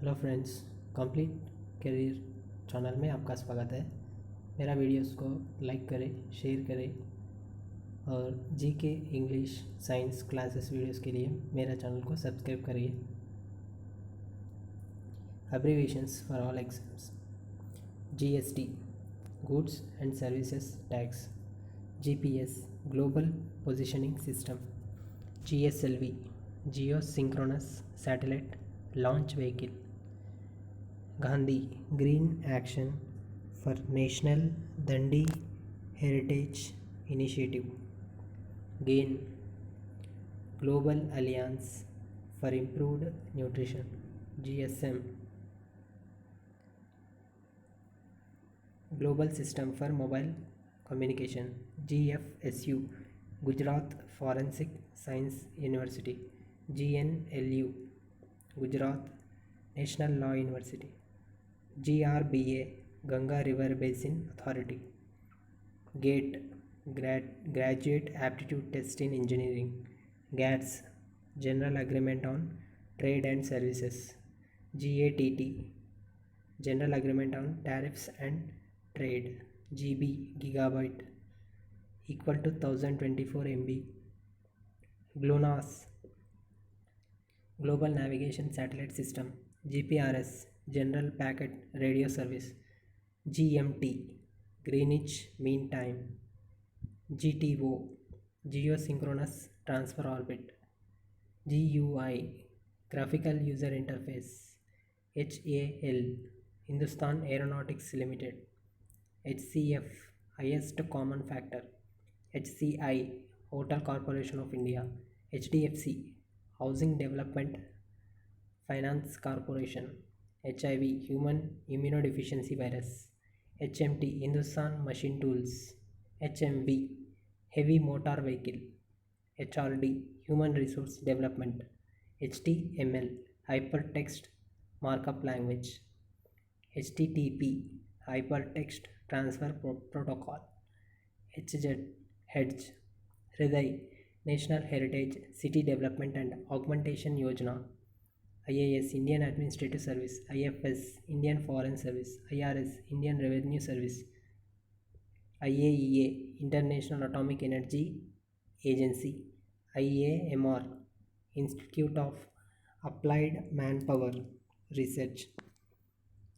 Hello friends, complete career channel में आपका स्वागत है। मेरा वीडियोस को लाइक करें, शेयर करें और GK English science classes videos के लिए मेरा चैनल को सब्सक्राइब करिए। Abbreviations for all exams: GST, goods and services tax; GPS, global positioning system; GSLV, geosynchronous satellite launch vehicle; Gandhi, green action for national Dandi heritage initiative; GAIN, global alliance for improved nutrition; GSM, global system for mobile communication; GFSU, Gujarat forensic science university; GNLU, Gujarat national law university; GRBA, Ganga River Basin Authority; GATE, Graduate Aptitude Test in Engineering; GATS, General Agreement on Trade and Services; GATT, General Agreement on Tariffs and Trade; GB, Gigabyte, equal to 1024 MB; GLONASS, Global Navigation Satellite System; GPRS, General Packet Radio Service; GMT, Greenwich Mean Time; GTO, Geosynchronous Transfer Orbit; GUI, Graphical User Interface; HAL, Hindustan Aeronautics Limited; HCF, Highest Common Factor; HCI, Hotel Corporation of India; HDFC, Housing Development Finance Corporation; HIV, Human Immunodeficiency Virus; HMT, Hindustan Machine Tools; HMV, Heavy Motor Vehicle; HRD, Human Resource Development; HTML, Hypertext Markup Language; HTTP, Hypertext Transfer Protocol; HEDGE, Hriday, National Heritage City Development and Augmentation Yojana; IAS, Indian Administrative Service; IFS, Indian Foreign Service; IRS, Indian Revenue Service; IAEA, International Atomic Energy Agency; IAMR, Institute of Applied Manpower Research;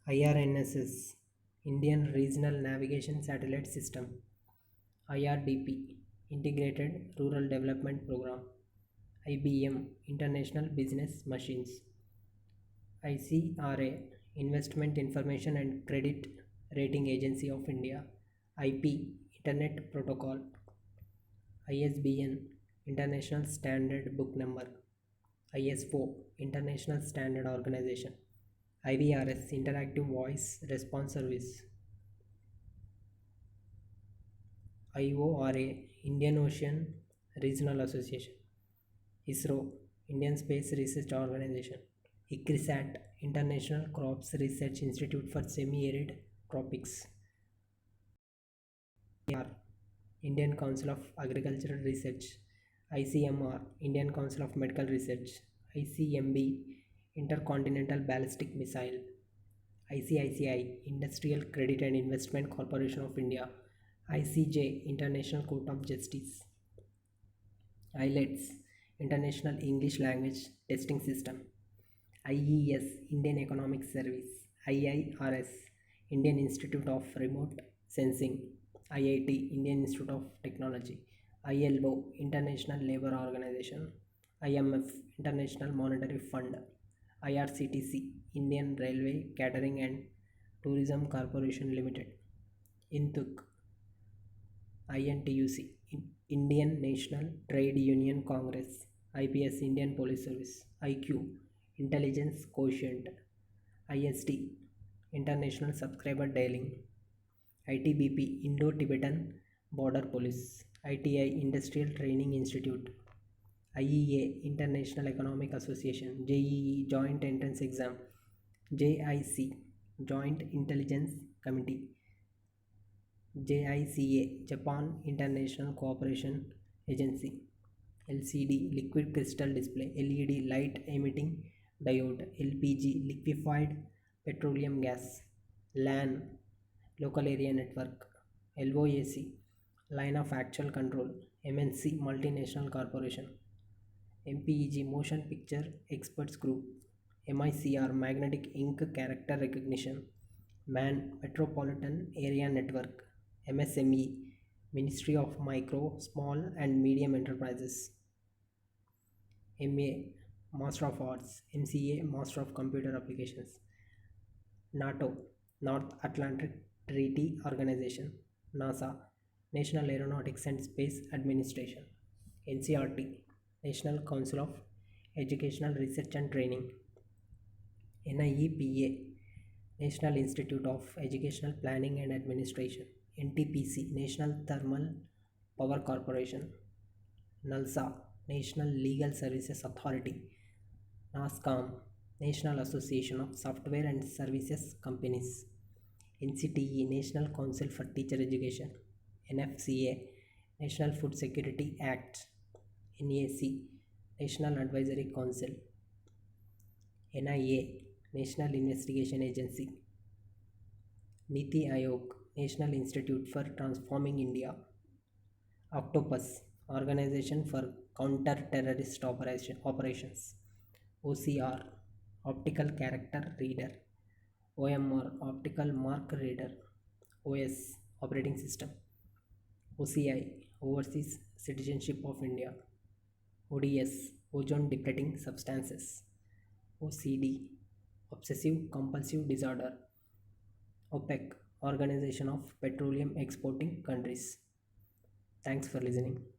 IRNSS, Indian Regional Navigation Satellite System; IRDP, Integrated Rural Development Program; IBM, International Business Machines; ICRA, Investment Information and Credit Rating Agency of India; IP, Internet Protocol; ISBN, International Standard Book Number; ISO, International Standard Organization; IVRS, Interactive Voice Response Service; IORA, Indian Ocean Regional Association; ISRO, Indian Space Research Organization; ICRISAT, International Crops Research Institute for Semi-Arid Tropics; ICAR, Indian Council of Agricultural Research; ICMR, Indian Council of Medical Research; ICMB, Intercontinental Ballistic Missile; ICICI, Industrial Credit and Investment Corporation of India; ICJ, International Court of Justice; IELTS, International English Language Testing System; IES, Indian Economic Service; IIRS, Indian Institute of Remote Sensing; IIT, Indian Institute of Technology; ILO, International Labour Organization; IMF, International Monetary Fund; IRCTC, Indian Railway Catering and Tourism Corporation Limited; INTUC, INTUC, Indian National Trade Union Congress; IPS, Indian Police Service; IQ, Intelligence Quotient; IST, International Subscriber Dialing; ITBP, Indo-Tibetan Border Police; ITI, Industrial Training Institute; IEA, International Economic Association; JEE, Joint Entrance Exam; JIC, Joint Intelligence Committee; JICA, Japan International Cooperation Agency; LCD, Liquid Crystal Display; LED, Light Emitting diode, LPG, liquefied petroleum gas, LAN, local area network, LOAC, line of actual control, MNC, multinational corporation, MPEG, motion picture experts group, MICR, magnetic ink character recognition, MAN, metropolitan area network, MSME, Ministry of Micro, Small and Medium Enterprises, MA, Master of Arts, MCA, Master of Computer Applications, NATO, North Atlantic Treaty Organization, NASA, National Aeronautics and Space Administration, NCRT, National Council of Educational Research and Training, NIEPA, National Institute of Educational Planning and Administration, NTPC, National Thermal Power Corporation, NALSA, National Legal Services Authority, NASCOM, National Association of Software and Services Companies, NCTE, National Council for Teacher Education, NFCA, National Food Security Act, NAC, National Advisory Council, NIA, National Investigation Agency, Niti Aayog, National Institute for Transforming India, Octopus, Organization for Counter-Terrorist Operations, OCR, Optical Character Reader, OMR, Optical Mark Reader, OS, Operating System, OCI, Overseas Citizenship of India, ODS, Ozone Depleting Substances, OCD, Obsessive Compulsive Disorder, OPEC, Organization of Petroleum Exporting Countries. Thanks for listening.